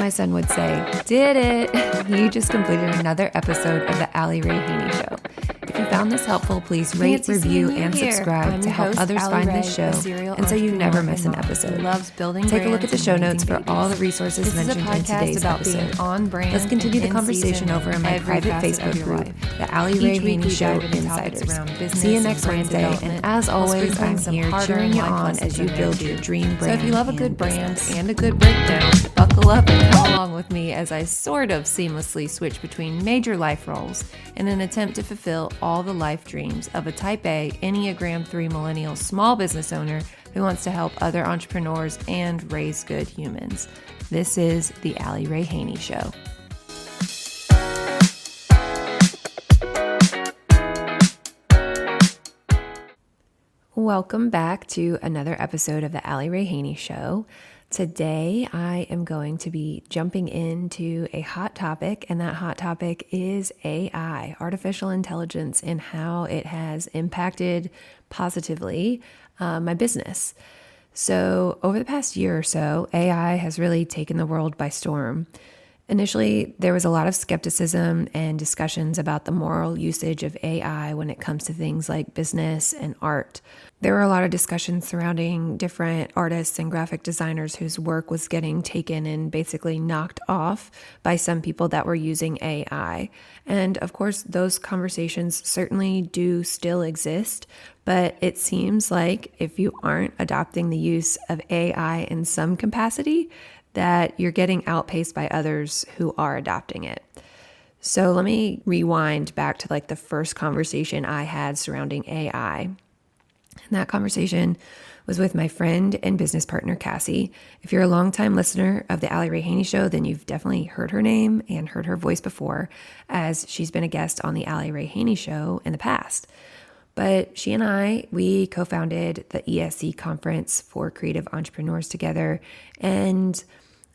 my son would say, "Did it!" You just completed another episode of the Ali Rae Haney Show. If you found this helpful, please rate, review, and subscribe to help others find this show, and so you never miss an episode. Take a look at the show notes for all the resources mentioned in today's episode. Let's continue the conversation over in my private Facebook group, the Ali Rae Haney Show Insiders. See you next Wednesday, and as always, I'm here cheering you on as you build your dream brand. So if you love a good brand and a good breakdown, buckle up and come along with me as I sort of seamlessly switch between major life roles in an attempt to fulfill all the life dreams of a Type A Enneagram 3 millennial small business owner who wants to help other entrepreneurs and raise good humans. This is the Ali Rae Haney Show. Welcome back to another episode of the Ali Rae Haney Show. Today, I am going to be jumping into a hot topic, and that hot topic is AI, artificial intelligence, and how it has impacted positively my business. So over the past year or so, AI has really taken the world by storm. Initially, there was a lot of skepticism and discussions about the moral usage of AI when it comes to things like business and art. There were a lot of discussions surrounding different artists and graphic designers whose work was getting taken and basically knocked off by some people that were using AI. And of course, those conversations certainly do still exist, but it seems like if you aren't adopting the use of AI in some capacity, that you're getting outpaced by others who are adopting it. So let me rewind back to like the first conversation I had surrounding AI. And that conversation was with my friend and business partner, Cassie. If you're a longtime listener of the Ali Rae Haney Show, then you've definitely heard her name and heard her voice before, as she's been a guest on the Ali Rae Haney Show in the past. But she and I, we co-founded the ESC Conference for creative entrepreneurs together, and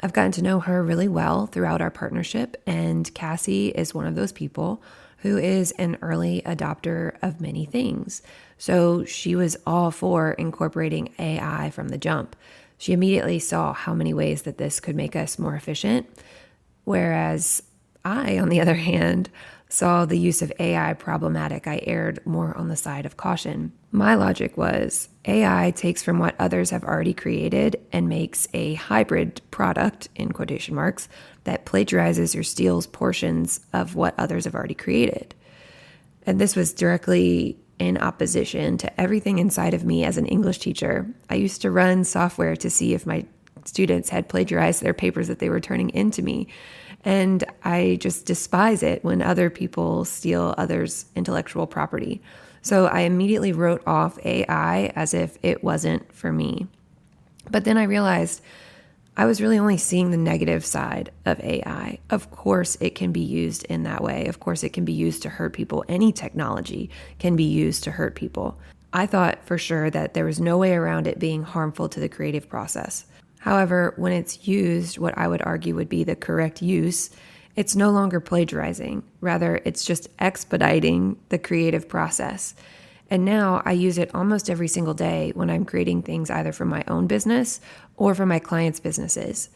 I've gotten to know her really well throughout our partnership, and Cassie is one of those people who is an early adopter of many things. So she was all for incorporating AI from the jump. She immediately saw how many ways that this could make us more efficient, whereas I, on the other hand, saw the use of AI problematic. I erred more on the side of caution. My logic was AI takes from what others have already created and makes a hybrid product, in quotation marks, that plagiarizes or steals portions of what others have already created. And this was directly in opposition to everything inside of me as an English teacher. I used to run software to see if my students had plagiarized their papers that they were turning into me. And I just despise it when other people steal others' intellectual property. So I immediately wrote off AI as if it wasn't for me. But then I realized I was really only seeing the negative side of AI. Of course, it can be used in that way. Of course, it can be used to hurt people. Any technology can be used to hurt people. I thought for sure that there was no way around it being harmful to the creative process. However, when it's used, what I would argue would be the correct use, it's no longer plagiarizing. Rather, it's just expediting the creative process. And now I use it almost every single day when I'm creating things either for my own business or for my clients' businesses.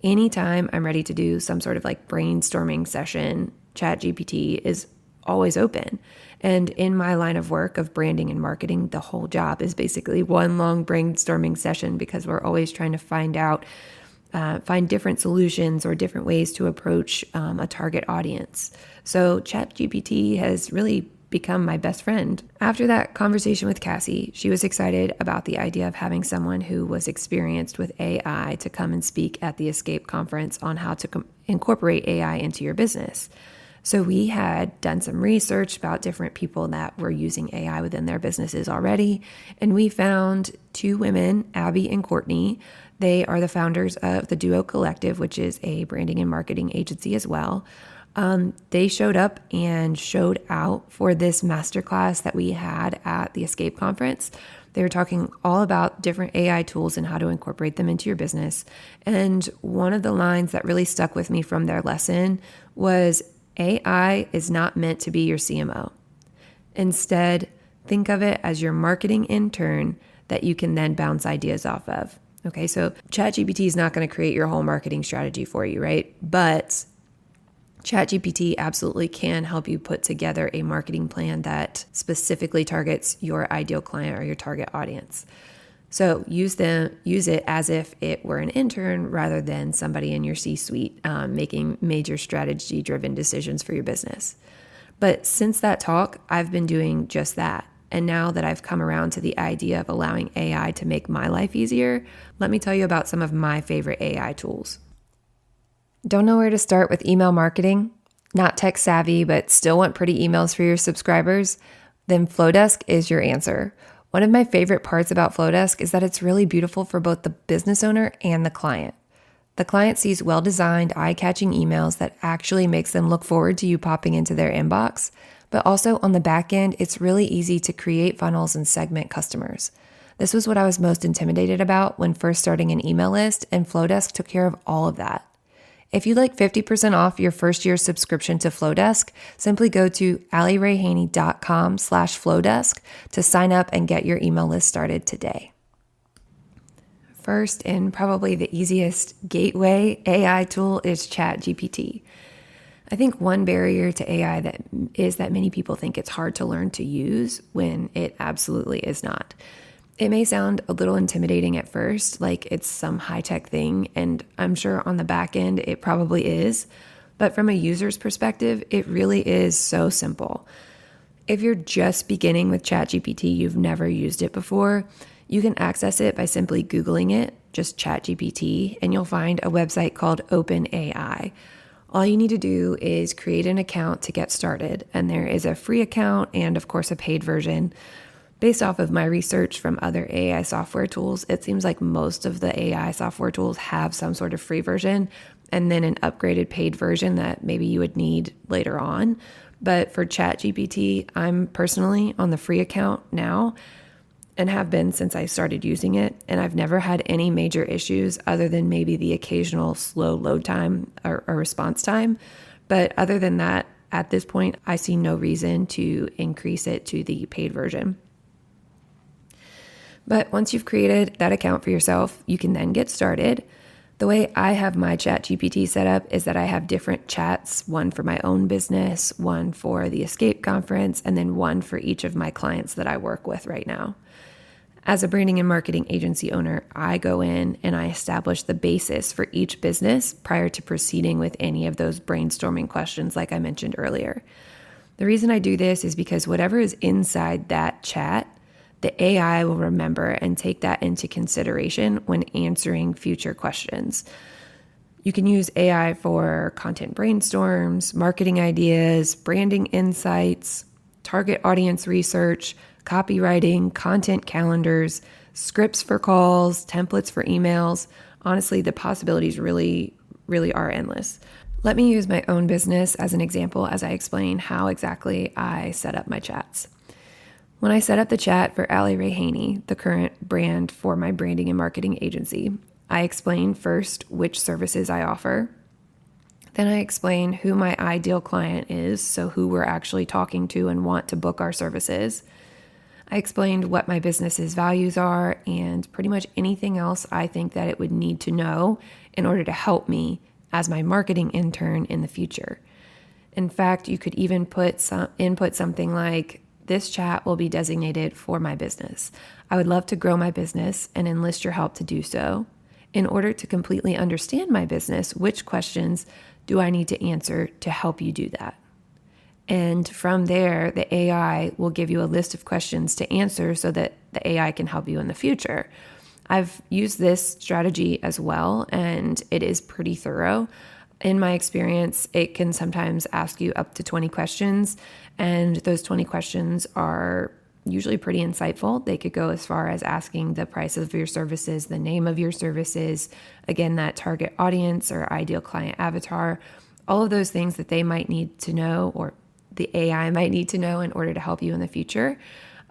Anytime I'm ready to do some sort of like brainstorming session, ChatGPT is always open. And in my line of work of branding and marketing, the whole job is basically one long brainstorming session because we're always trying to find different solutions or different ways to approach a target audience. So ChatGPT has really become my best friend. After that conversation with Cassie, she was excited about the idea of having someone who was experienced with AI to come and speak at the ESC Conference on how to incorporate AI into your business. So we had done some research about different people that were using AI within their businesses already, and we found two women, Abby and Courtney. They are the founders of the Duo Collective, which is a branding and marketing agency as well. They showed up and showed out for this masterclass that we had at the ESC Conference. They were talking all about different AI tools and how to incorporate them into your business. And one of the lines that really stuck with me from their lesson was, AI is not meant to be your CMO. Instead, think of it as your marketing intern that you can then bounce ideas off of. Okay, so ChatGPT is not going to create your whole marketing strategy for you, right? But ChatGPT absolutely can help you put together a marketing plan that specifically targets your ideal client or your target audience. So use it as if it were an intern rather than somebody in your C-suite making major strategy-driven decisions for your business. But since that talk, I've been doing just that. And now that I've come around to the idea of allowing AI to make my life easier, let me tell you about some of my favorite AI tools. Don't know where to start with email marketing? Not tech savvy, but still want pretty emails for your subscribers? Then Flodesk is your answer. One of my favorite parts about Flodesk is that it's really beautiful for both the business owner and the client. The client sees well-designed, eye-catching emails that actually makes them look forward to you popping into their inbox. But also on the back end, it's really easy to create funnels and segment customers. This was what I was most intimidated about when first starting an email list, and Flodesk took care of all of that. If you'd like 50% off your first year subscription to Flodesk, simply go to aliraehaney.com/Flodesk to sign up and get your email list started today. First, and probably the easiest gateway AI tool is ChatGPT. I think one barrier to AI that many people think it's hard to learn to use when it absolutely is not. It may sound a little intimidating at first, like it's some high-tech thing, and I'm sure on the back end it probably is, but from a user's perspective, it really is so simple. If you're just beginning with ChatGPT, you've never used it before, you can access it by simply Googling it, just ChatGPT, and you'll find a website called OpenAI. All you need to do is create an account to get started, and there is a free account and, of course, a paid version. Based off of my research from other AI software tools, it seems like most of the AI software tools have some sort of free version and then an upgraded paid version that maybe you would need later on. But for ChatGPT, I'm personally on the free account now and have been since I started using it. And I've never had any major issues other than maybe the occasional slow load time or response time. But other than that, at this point, I see no reason to increase it to the paid version. But once you've created that account for yourself, you can then get started. The way I have my ChatGPT set up is that I have different chats, one for my own business, one for the ESC Conference, and then one for each of my clients that I work with right now. As a branding and marketing agency owner, I go in and I establish the basis for each business prior to proceeding with any of those brainstorming questions like I mentioned earlier. The reason I do this is because whatever is inside that chat, the AI will remember and take that into consideration when answering future questions. You can use AI for content brainstorms, marketing ideas, branding insights, target audience research, copywriting, content calendars, scripts for calls, templates for emails. Honestly, the possibilities really are endless. Let me use my own business as an example as I explain how exactly I set up my chats. When I set up the chat for Ali Rae Haney, the current brand for my branding and marketing agency, I explain first which services I offer. Then I explain who my ideal client is, so who we're actually talking to and want to book our services. I explained what my business's values are and pretty much anything else I think that it would need to know in order to help me as my marketing intern in the future. In fact, you could even input something like, this chat will be designated for my business. I would love to grow my business and enlist your help to do so. In order to completely understand my business, which questions do I need to answer to help you do that? And from there, the AI will give you a list of questions to answer so that the AI can help you in the future. I've used this strategy as well, and it is pretty thorough. In my experience, it can sometimes ask you up to 20 questions, and those 20 questions are usually pretty insightful. They could go as far as asking the price of your services, the name of your services, again, that target audience or ideal client avatar, all of those things that they might need to know or the AI might need to know in order to help you in the future.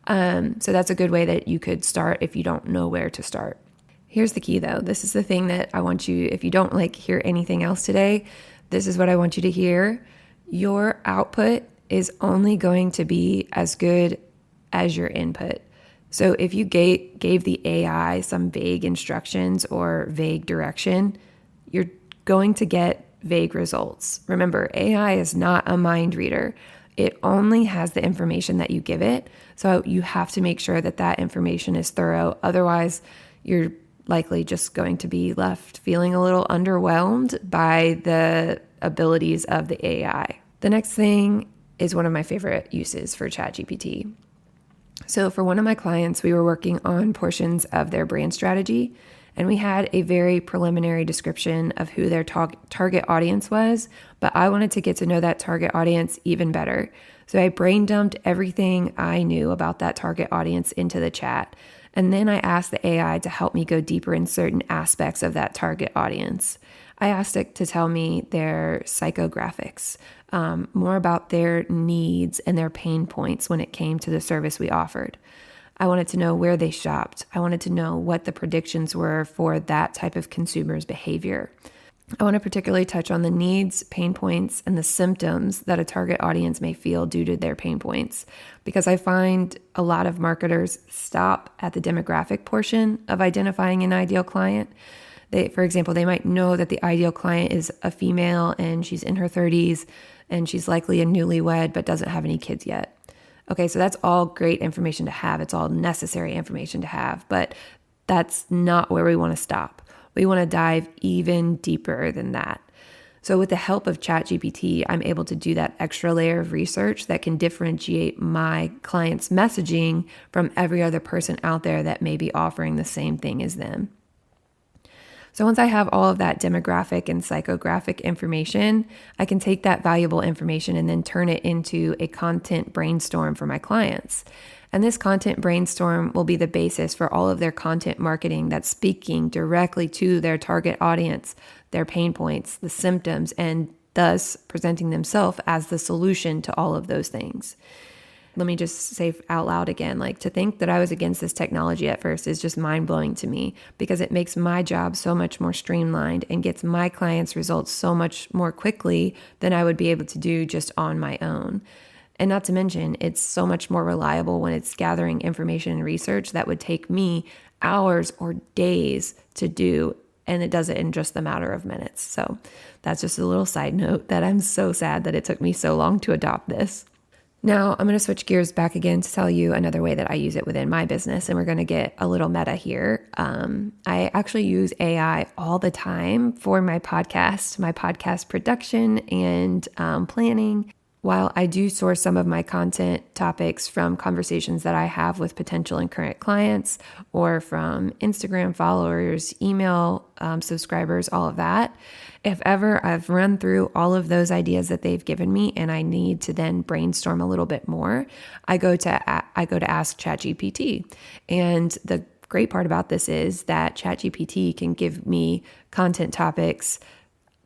So that's a good way that you could start if you don't know where to start. Here's the key though. This is the thing that I want you, if you don't hear anything else today, this is what I want you to hear. Your output is only going to be as good as your input. So if you gave the AI some vague instructions or vague direction, you're going to get vague results. Remember, AI is not a mind reader. It only has the information that you give it. So you have to make sure that that information is thorough. Otherwise, you're likely just going to be left feeling a little underwhelmed by the abilities of the AI. The next thing is one of my favorite uses for ChatGPT. So for one of my clients, we were working on portions of their brand strategy, and we had a very preliminary description of who their target audience was, but I wanted to get to know that target audience even better. So I brain dumped everything I knew about that target audience into the chat. And then I asked the AI to help me go deeper in certain aspects of that target audience. I asked it to tell me their psychographics, more about their needs and their pain points when it came to the service we offered. I wanted to know where they shopped. I wanted to know what the predictions were for that type of consumer's behavior. I want to particularly touch on the needs, pain points, and the symptoms that a target audience may feel due to their pain points, because I find a lot of marketers stop at the demographic portion of identifying an ideal client. For example, they might know that the ideal client is a female and she's in her 30s and she's likely a newlywed but doesn't have any kids yet. Okay, so that's all great information to have. It's all necessary information to have, but that's not where we want to stop. We want to dive even deeper than that. So with the help of ChatGPT, I'm able to do that extra layer of research that can differentiate my client's messaging from every other person out there that may be offering the same thing as them. So once I have all of that demographic and psychographic information, I can take that valuable information and then turn it into a content brainstorm for my clients. And this content brainstorm will be the basis for all of their content marketing that's speaking directly to their target audience, their pain points, the symptoms, and thus presenting themselves as the solution to all of those things. Let me just say out loud again, to think that I was against this technology at first is just mind-blowing to me, because it makes my job so much more streamlined and gets my clients results so much more quickly than I would be able to do just on my own. And not to mention, it's so much more reliable when it's gathering information and research that would take me hours or days to do, and it does it in just a matter of minutes. So that's just a little side note that I'm so sad that it took me so long to adopt this. Now, I'm going to switch gears back again to tell you another way that I use it within my business, and we're going to get a little meta here. I actually use AI all the time for my podcast production and planning. While I do source some of my content topics from conversations that I have with potential and current clients, or from Instagram followers, email subscribers, all of that, if ever I've run through all of those ideas that they've given me and I need to then brainstorm a little bit more, I go to ask ChatGPT. And the great part about this is that ChatGPT can give me content topics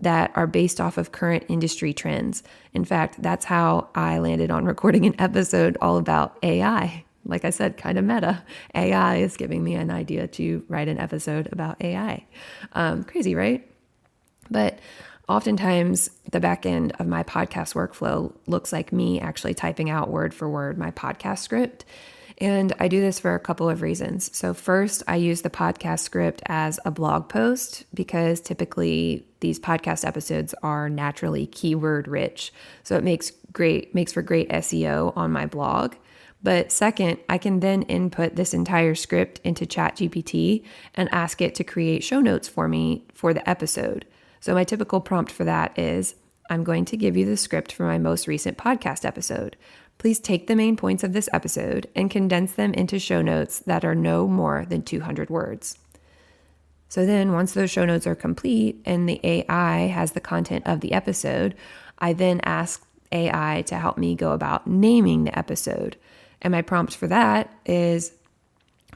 that are based off of current industry trends. In fact, that's how I landed on recording an episode all about AI. Like I said, kind of meta. AI is giving me an idea to write an episode about AI. Crazy, right? But oftentimes the back end of my podcast workflow looks like me actually typing out word for word my podcast script. And I do this for a couple of reasons. So first, I use the podcast script as a blog post because typically these podcast episodes are naturally keyword rich. So it makes for great SEO on my blog. But second, I can then input this entire script into ChatGPT and ask it to create show notes for me for the episode. So my typical prompt for that is, I'm going to give you the script for my most recent podcast episode. Please take the main points of this episode and condense them into show notes that are no more than 200 words. So then once those show notes are complete and the AI has the content of the episode, I then ask AI to help me go about naming the episode. And my prompt for that is,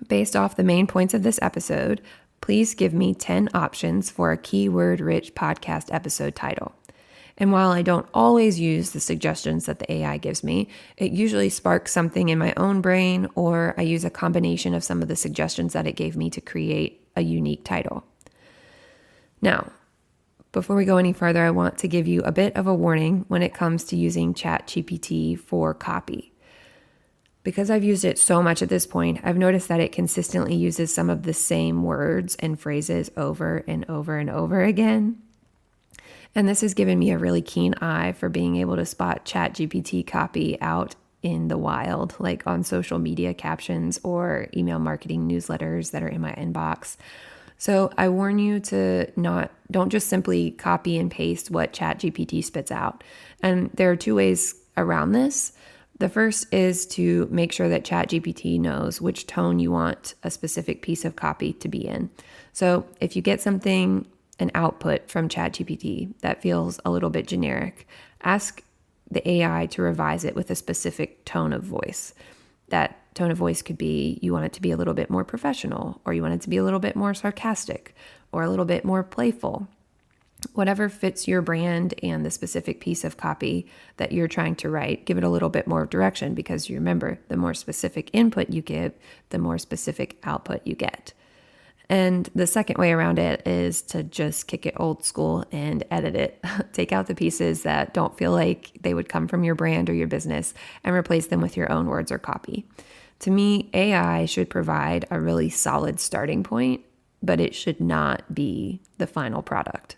based off the main points of this episode, please give me 10 options for a keyword-rich podcast episode title. And while I don't always use the suggestions that the AI gives me, it usually sparks something in my own brain, or I use a combination of some of the suggestions that it gave me to create a unique title. Now, before we go any further, I want to give you a bit of a warning when it comes to using ChatGPT for copy. Because I've used it so much at this point, I've noticed that it consistently uses some of the same words and phrases over and over and over again. And this has given me a really keen eye for being able to spot ChatGPT copy out in the wild, like on social media captions or email marketing newsletters that are in my inbox. So I warn you to don't just simply copy and paste what ChatGPT spits out. And there are two ways around this. The first is to make sure that ChatGPT knows which tone you want a specific piece of copy to be in. So if you get an output from ChatGPT that feels a little bit generic, ask the AI to revise it with a specific tone of voice. That tone of voice could be you want it to be a little bit more professional, or you want it to be a little bit more sarcastic, or a little bit more playful. Whatever fits your brand and the specific piece of copy that you're trying to write, give it a little bit more direction, because you remember, the more specific input you give, the more specific output you get. And the second way around it is to just kick it old school and edit it. Take out the pieces that don't feel like they would come from your brand or your business and replace them with your own words or copy. To me, AI should provide a really solid starting point, but it should not be the final product.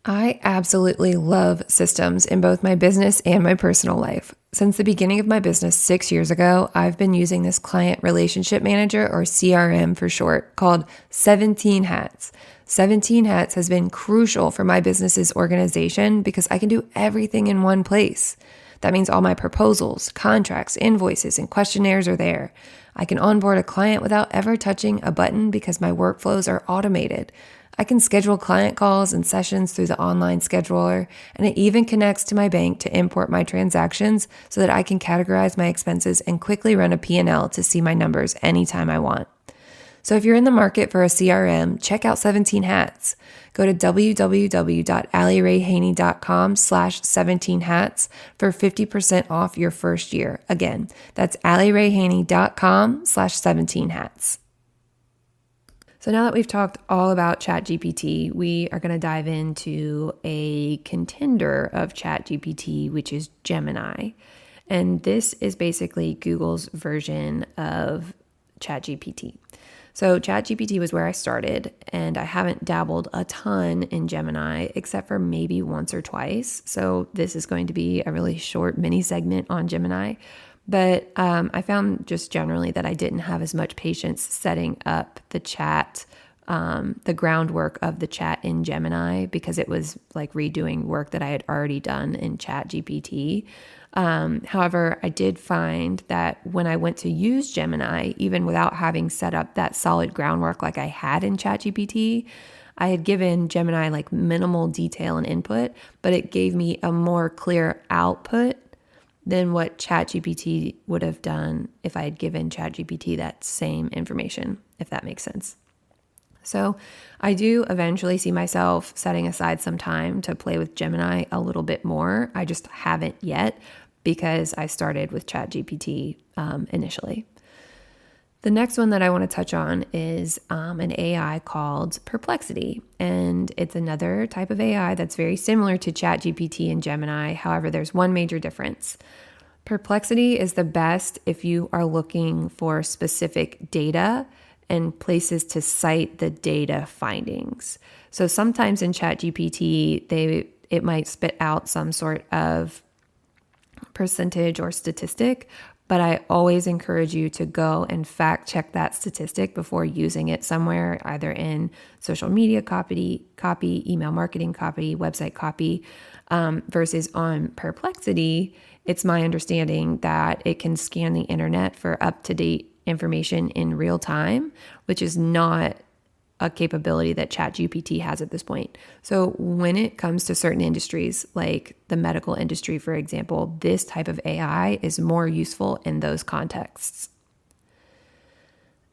I absolutely love systems in both my business and my personal life. Since the beginning of my business 6 years ago, I've been using this client relationship manager, or CRM for short, called 17 Hats. 17 Hats has been crucial for my business's organization because I can do everything in one place. That means all my proposals, contracts, invoices, and questionnaires are there. I can onboard a client without ever touching a button because my workflows are automated. I can schedule client calls and sessions through the online scheduler, and it even connects to my bank to import my transactions so that I can categorize my expenses and quickly run a P&L to see my numbers anytime I want. So if you're in the market for a CRM, check out 17 Hats. Go to www.aliraehaney.com/17hats for 50% off your first year. Again, that's aliraehaney.com/17hats. So now that we've talked all about ChatGPT, we are going to dive into a contender of ChatGPT, which is Gemini. And this is basically Google's version of ChatGPT. So ChatGPT was where I started, and I haven't dabbled a ton in Gemini except for maybe once or twice. So this is going to be a really short mini segment on Gemini. But I found just generally that I didn't have as much patience setting up the chat, the groundwork of the chat in Gemini, because it was like redoing work that I had already done in ChatGPT. However, I did find that when I went to use Gemini, even without having set up that solid groundwork like I had in ChatGPT, I had given Gemini like minimal detail and input, but it gave me a more clear output than what ChatGPT would have done if I had given ChatGPT that same information, if that makes sense. So I do eventually see myself setting aside some time to play with Gemini a little bit more. I just haven't yet because I started with ChatGPT initially. The next one that I want to touch on is an AI called Perplexity. And it's another type of AI that's very similar to ChatGPT and Gemini. However, there's one major difference. Perplexity is the best if you are looking for specific data and places to cite the data findings. So sometimes in ChatGPT, it might spit out some sort of percentage or statistic, but I always encourage you to go and fact check that statistic before using it somewhere, either in social media copy, email marketing copy, website copy, versus on Perplexity. It's my understanding that it can scan the internet for up-to-date information in real time, which is not a capability that ChatGPT has at this point. So when it comes to certain industries, like the medical industry, for example, this type of AI is more useful in those contexts.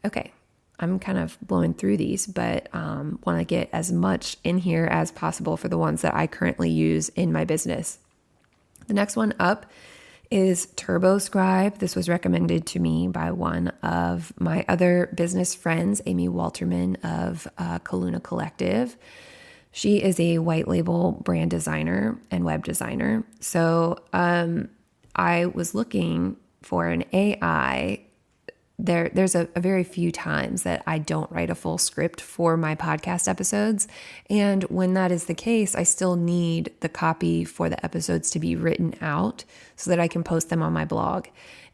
Okay, I'm kind of blowing through these, but want to get as much in here as possible for the ones that I currently use in my business. The next one up is TurboScribe. This was recommended to me by one of my other business friends, Amy Walterman of Kaluna Collective. She is a white label brand designer and web designer. So I was looking for an AI, there's a very few times that I don't write a full script for my podcast episodes. And when that is the case, I still need the copy for the episodes to be written out so that I can post them on my blog.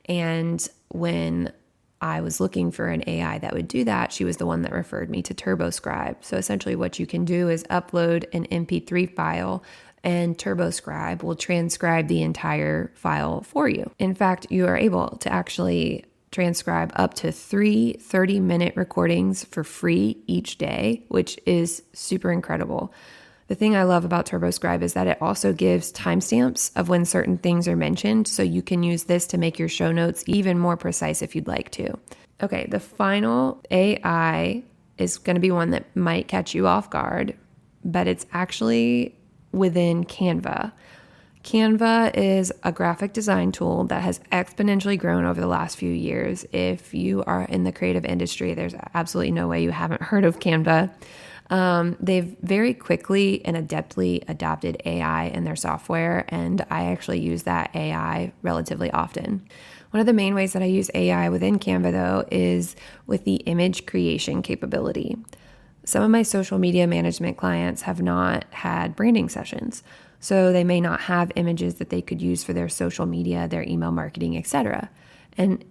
And when I was looking for an AI that would do that, she was the one that referred me to TurboScribe. So essentially what you can do is upload an MP3 file and TurboScribe will transcribe the entire file for you. In fact, you are able to actually transcribe up to 3 30-minute recordings for free each day, which is super incredible. The thing I love about TurboScribe is that it also gives timestamps of when certain things are mentioned, so you can use this to make your show notes even more precise if you'd like to. Okay, the final AI is going to be one that might catch you off guard, but it's actually within Canva. Canva is a graphic design tool that has exponentially grown over the last few years. If you are in the creative industry, there's absolutely no way you haven't heard of Canva. They've very quickly and adeptly adopted AI in their software, and I actually use that AI relatively often. One of the main ways that I use AI within Canva, though, is with the image creation capability. Some of my social media management clients have not had branding sessions, so they may not have images that they could use for their social media, their email marketing, etc. And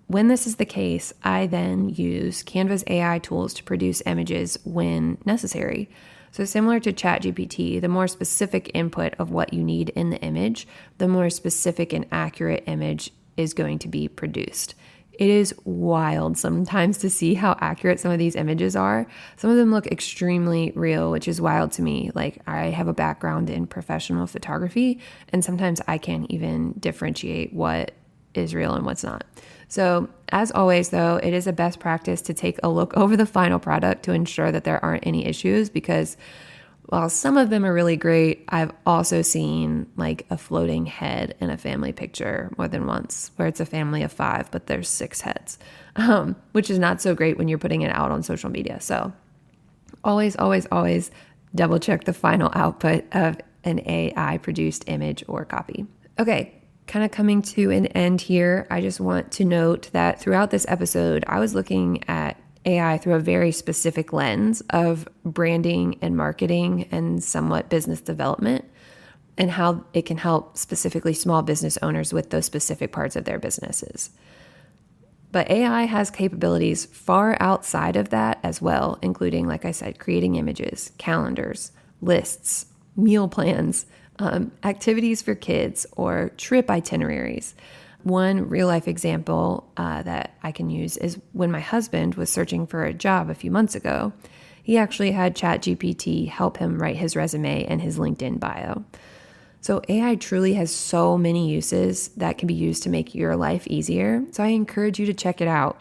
when this is the case, I then use Canva's AI tools to produce images when necessary. So similar to ChatGPT, the more specific input of what you need in the image, the more specific and accurate image is going to be produced. It is wild sometimes to see how accurate some of these images are. Some of them look extremely real, which is wild to me. Like, I have a background in professional photography, and sometimes I can't even differentiate what is real and what's not. So as always, though, it is a best practice to take a look over the final product to ensure that there aren't any issues, because while some of them are really great, I've also seen like a floating head in a family picture more than once, where it's a family of 5, but there's 6 heads, which is not so great when you're putting it out on social media. So always, always, always double check the final output of an AI produced image or copy. Okay, kind of coming to an end here. I just want to note that throughout this episode, I was looking at AI through a very specific lens of branding and marketing and somewhat business development, and how it can help specifically small business owners with those specific parts of their businesses. But AI has capabilities far outside of that as well, including, like I said, creating images, calendars, lists, meal plans, activities for kids, or trip itineraries. One real life example that I can use is when my husband was searching for a job a few months ago. He actually had ChatGPT help him write his resume and his LinkedIn bio. So AI truly has so many uses that can be used to make your life easier. So I encourage you to check it out.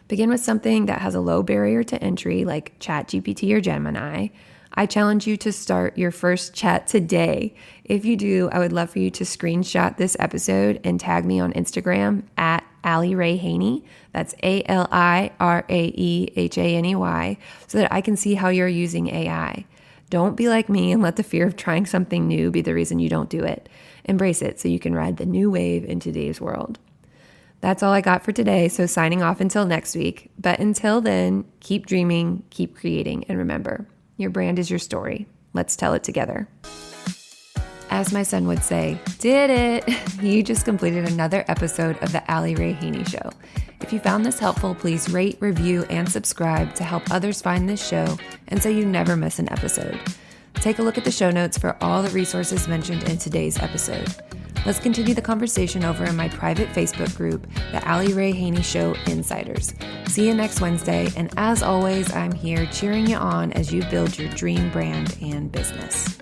Begin with something that has a low barrier to entry, like ChatGPT or Gemini. I challenge you to start your first chat today. If you do, I would love for you to screenshot this episode and tag me on Instagram at Ali Rae Haney. That's ALIRAEHANEY, so that I can see how you're using AI. Don't be like me and let the fear of trying something new be the reason you don't do it. Embrace it so you can ride the new wave in today's world. That's all I got for today, so signing off until next week. But until then, keep dreaming, keep creating, and remember, your brand is your story. Let's tell it together. As my son would say, did it! You just completed another episode of the Ali Rae Haney Show. If you found this helpful, please rate, review, and subscribe to help others find this show and so you never miss an episode. Take a look at the show notes for all the resources mentioned in today's episode. Let's continue the conversation over in my private Facebook group, the Ali Rae Haney Show Insiders. See you next Wednesday, and as always, I'm here cheering you on as you build your dream brand and business.